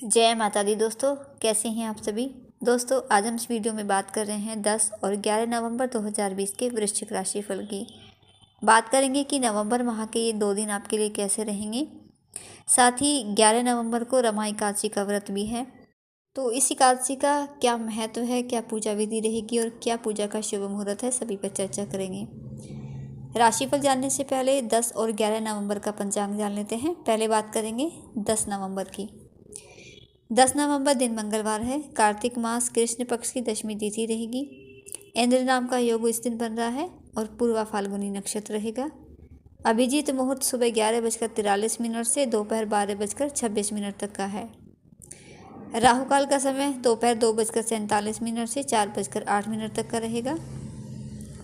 जय माता दी दोस्तों, कैसे हैं आप सभी। दोस्तों, आज हम इस वीडियो में बात कर रहे हैं 10 और 11 नवंबर 2020 के वृश्चिक राशि फल की। बात करेंगे कि नवंबर माह के ये 2 दिन आपके लिए कैसे रहेंगे। साथ ही 11 नवंबर को रमा एकादशी का व्रत भी है, तो इस एकादशी का क्या महत्व है, क्या पूजा विधि रहेगी और क्या पूजा का शुभ मुहूर्त है, सभी पर चर्चा करेंगे। राशिफल जानने से पहले 10 और 11 नवंबर का पंचांग जान लेते हैं। पहले बात करेंगे 10 नवंबर की। 10 नवंबर दिन मंगलवार है। कार्तिक मास कृष्ण पक्ष की दशमी तिथि रहेगी। इंद्र नाम का योग इस दिन बन रहा है और पूर्वा फाल्गुनी नक्षत्र रहेगा। अभिजीत मुहूर्त सुबह 11:43 से दोपहर 12:26 तक का है। राहुकाल का समय दोपहर 2:47 से 4:08 तक का रहेगा।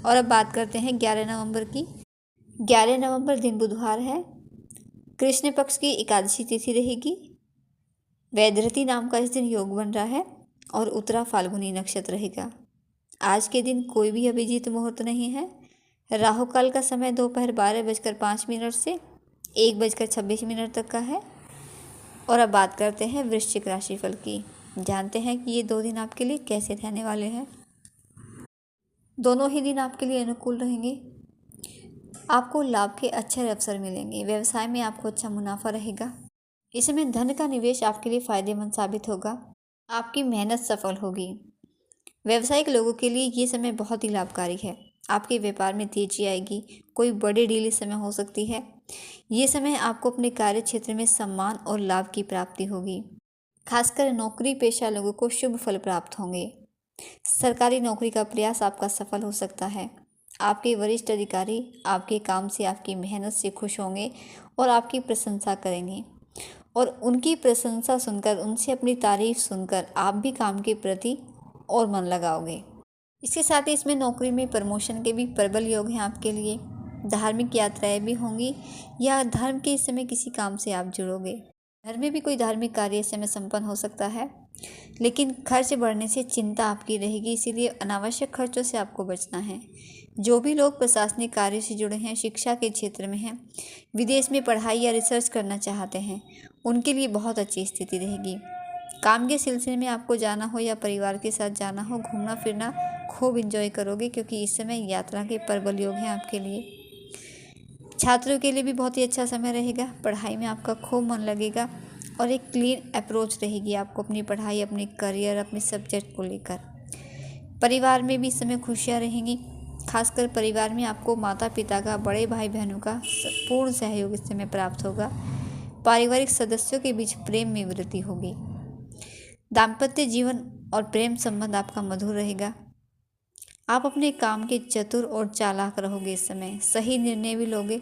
और अब बात करते हैं 11 नवंबर की। 11 नवंबर दिन बुधवार है। कृष्ण पक्ष की एकादशी तिथि रहेगी। वैधृति नाम का इस दिन योग बन रहा है और उत्तरा फाल्गुनी नक्षत्र रहेगा। आज के दिन कोई भी अभिजीत मुहूर्त नहीं है। राहुकाल का समय दोपहर 12:05 से 1:26 तक का है। और अब बात करते हैं वृश्चिक राशिफल की। जानते हैं कि ये 2 दिन आपके लिए कैसे रहने वाले हैं। दोनों ही दिन आपके लिए अनुकूल रहेंगे। आपको लाभ के अच्छे अवसर मिलेंगे। व्यवसाय में आपको अच्छा मुनाफा रहेगा। इस समय धन का निवेश आपके लिए फायदेमंद साबित होगा। आपकी मेहनत सफल होगी। व्यावसायिक लोगों के लिए ये समय बहुत ही लाभकारी है। आपके व्यापार में तेजी आएगी। कोई बड़ी डील इस समय हो सकती है। ये समय आपको अपने कार्य क्षेत्र में सम्मान और लाभ की प्राप्ति होगी। खासकर नौकरी पेशा लोगों को शुभ फल प्राप्त होंगे। सरकारी नौकरी का प्रयास आपका सफल हो सकता है। आपके वरिष्ठ अधिकारी आपके काम से, आपकी मेहनत से खुश होंगे और आपकी प्रशंसा करेंगे। और उनकी प्रशंसा सुनकर, उनसे अपनी तारीफ सुनकर आप भी काम के प्रति और मन लगाओगे। इसके साथ ही इसमें नौकरी में प्रमोशन के भी प्रबल योग हैं आपके लिए। धार्मिक यात्राएं भी होंगी या धर्म के इस समय किसी काम से आप जुड़ोगे। घर में भी कोई धार्मिक कार्य इस समय संपन्न हो सकता है, लेकिन खर्च बढ़ने से चिंता आपकी रहेगी, इसीलिए अनावश्यक खर्चों से आपको बचना है। जो भी लोग प्रशासनिक कार्य से जुड़े हैं, शिक्षा के क्षेत्र में हैं, विदेश में पढ़ाई या रिसर्च करना चाहते हैं, उनके लिए बहुत अच्छी स्थिति रहेगी। काम के सिलसिले में आपको जाना हो या परिवार के साथ जाना हो, घूमना फिरना खूब एंजॉय करोगे, क्योंकि इस समय यात्रा के प्रबल योग हैं आपके लिए। छात्रों के लिए भी बहुत ही अच्छा समय रहेगा। पढ़ाई में आपका खूब मन लगेगा और एक क्लीन अप्रोच रहेगी आपको अपनी पढ़ाई, अपने करियर, अपने सब्जेक्ट को लेकर। परिवार में भी इस समय खुशियाँ रहेंगी। खासकर परिवार में आपको माता पिता का, बड़े भाई बहनों का पूर्ण सहयोग इस समय प्राप्त होगा। पारिवारिक सदस्यों के बीच प्रेम में वृद्धि होगी। दाम्पत्य जीवन और प्रेम संबंध आपका मधुर रहेगा। आप अपने काम के चतुर और चालाक रहोगे। इस समय सही निर्णय भी लोगे।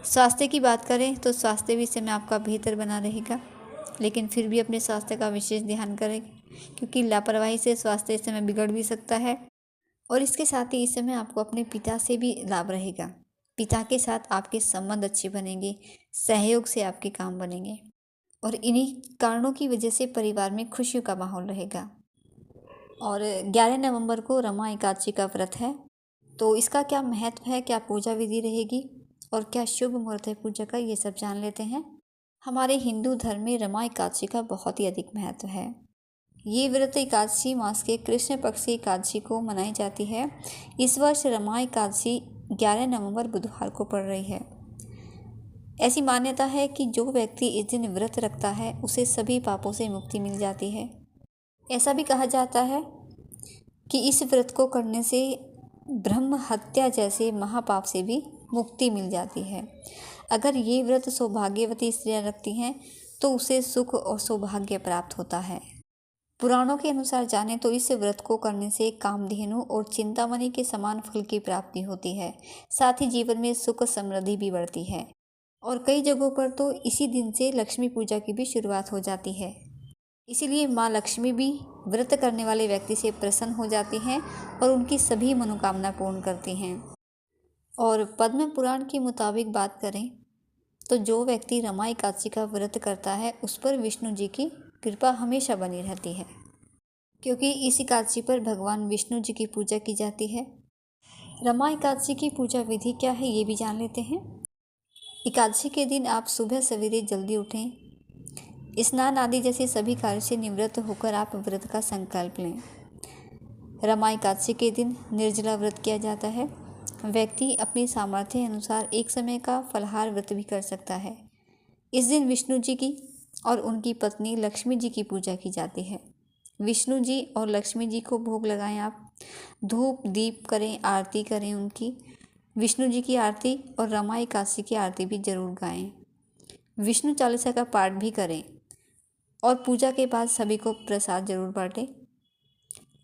स्वास्थ्य की बात करें तो स्वास्थ्य भी इस समय आपका बेहतर बना रहेगा, लेकिन फिर भी अपने स्वास्थ्य का विशेष ध्यान करें, क्योंकि लापरवाही से स्वास्थ्य इस समय बिगड़ भी सकता है। और इसके साथ ही इस समय आपको अपने पिता से भी लाभ रहेगा। पिता के साथ आपके संबंध अच्छे बनेंगे, सहयोग से आपके काम बनेंगे और इन्हीं कारणों की वजह से परिवार में खुशियों का माहौल रहेगा। और 11 नवंबर को रमा एकादशी का व्रत है, तो इसका क्या महत्व है, क्या पूजा विधि रहेगी और क्या शुभ मुहूर्त है पूजा का, ये सब जान लेते हैं। हमारे हिंदू धर्म में रमा एकादशी का बहुत ही अधिक महत्व है। ये व्रत एकादशी मास के कृष्ण पक्ष की एकादशी को मनाई जाती है। इस वर्ष रमा एकादशी 11 नवंबर बुधवार को पड़ रही है। ऐसी मान्यता है कि जो व्यक्ति इस दिन व्रत रखता है उसे सभी पापों से मुक्ति मिल जाती है। ऐसा भी कहा जाता है कि इस व्रत को करने से ब्रह्म हत्या जैसे महापाप से भी मुक्ति मिल जाती है। अगर ये व्रत सौभाग्यवती स्त्रियां रखती हैं तो उसे सुख और सौभाग्य प्राप्त होता है। पुराणों के अनुसार जाने तो इस व्रत को करने से कामधेनु और चिंतामणि के समान फल की प्राप्ति होती है। साथ ही जीवन में सुख समृद्धि भी बढ़ती है और कई जगहों पर तो इसी दिन से लक्ष्मी पूजा की भी शुरुआत हो जाती है। इसीलिए माँ लक्ष्मी भी व्रत करने वाले व्यक्ति से प्रसन्न हो जाती हैं और उनकी सभी मनोकामना पूर्ण करती हैं। और पद्म पुराण के मुताबिक बात करें तो जो व्यक्ति रमा एकादशी का व्रत करता है उस पर विष्णु जी की कृपा हमेशा बनी रहती है, क्योंकि इस एकादशी पर भगवान विष्णु जी की पूजा की जाती है। रमा एकादशी की पूजा विधि क्या है ये भी जान लेते हैं। एकादशी के दिन आप सुबह सवेरे जल्दी उठें, स्नान आदि जैसे सभी कार्य से निवृत्त होकर आप व्रत का संकल्प लें। रमा एकादशी के दिन निर्जला व्रत किया जाता है। व्यक्ति अपनी सामर्थ्य अनुसार एक समय का फलाहार व्रत भी कर सकता है। इस दिन विष्णु जी की और उनकी पत्नी लक्ष्मी जी की पूजा की जाती है। विष्णु जी और लक्ष्मी जी को भोग लगाएं आप, धूप दीप करें, आरती करें उनकी। विष्णु जी की आरती और रमा एकादशी की आरती भी जरूर गाएं। विष्णु चालीसा का पाठ भी करें और पूजा के बाद सभी को प्रसाद जरूर बांटें।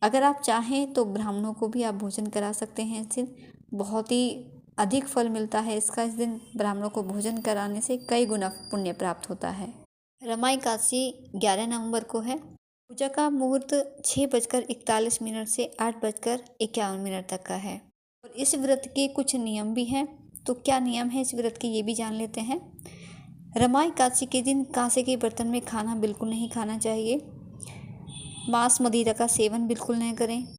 अगर आप चाहें तो ब्राह्मणों को भी आप भोजन करा सकते हैं। इस दिन बहुत ही अधिक फल मिलता है इसका। इस दिन ब्राह्मणों को भोजन कराने से कई गुना पुण्य प्राप्त होता है। रमा एकादशी 11 नवंबर को है। पूजा का मुहूर्त 6:41 से 8:51 तक का है। और इस व्रत के कुछ नियम भी हैं। तो क्या नियम है इस व्रत के, ये भी जान लेते हैं। रमा एकादशी के दिन कांसे के बर्तन में खाना बिल्कुल नहीं खाना चाहिए। मांस मदिरा का सेवन बिल्कुल नहीं करें।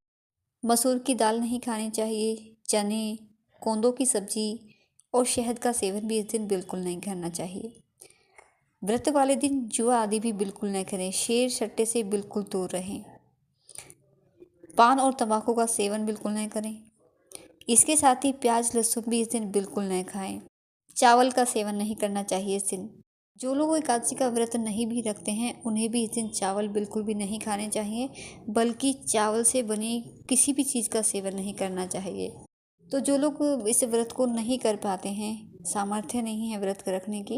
मसूर की दाल नहीं खानी चाहिए। चने, कोंदों की सब्जी और शहद का सेवन भी इस दिन बिल्कुल नहीं करना चाहिए। व्रत वाले दिन जुआ आदि भी बिल्कुल नहीं करें। शेर सट्टे से बिल्कुल दूर रहें। पान और तंबाकू का सेवन बिल्कुल नहीं करें। इसके साथ ही प्याज लहसुन भी इस दिन बिल्कुल नहीं खाएं। चावल का सेवन नहीं करना चाहिए इस दिन। जो लोग एकादशी का व्रत नहीं भी रखते हैं उन्हें भी इस दिन चावल बिल्कुल भी नहीं खाने चाहिए, बल्कि चावल से बनी किसी भी चीज़ का सेवन नहीं करना चाहिए। तो जो लोग इस व्रत को नहीं कर पाते हैं, सामर्थ्य नहीं है व्रत रखने की,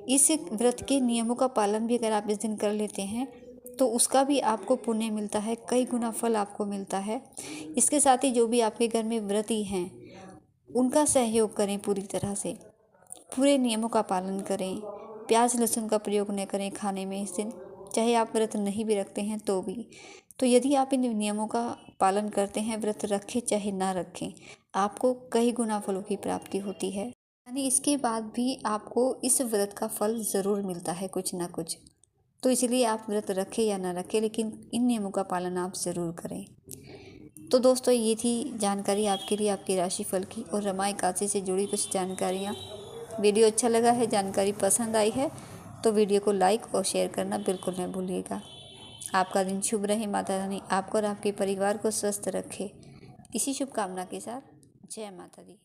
इस व्रत के नियमों का पालन भी अगर आप इस दिन कर लेते हैं तो उसका भी आपको पुण्य मिलता है, कई गुना फल आपको मिलता है। इसके साथ ही जो भी आपके घर में व्रती हैं उनका सहयोग करें पूरी तरह से, पूरे नियमों का पालन करें। प्याज लहसुन का प्रयोग न करें खाने में इस दिन, चाहे आप व्रत नहीं भी रखते हैं तो भी। तो यदि आप इन नियमों का पालन करते हैं, व्रत रखें चाहे ना रखें, आपको कई गुना फलों की प्राप्ति होती है। यानी इसके बाद भी आपको इस व्रत का फल ज़रूर मिलता है कुछ ना कुछ। तो इसलिए आप व्रत रखें या ना रखें, लेकिन इन नियमों का पालन आप ज़रूर करें। तो दोस्तों, ये थी जानकारी आपके लिए आपके राशिफल की और रमा एकादशी से जुड़ी कुछ जानकारियाँ। वीडियो अच्छा लगा है, जानकारी पसंद आई है तो वीडियो को लाइक और शेयर करना बिल्कुल न भूलिएगा। आपका दिन शुभ रहे। माता रानी आपको और आपके परिवार को स्वस्थ रखे। इसी शुभकामना के साथ जय माता दी।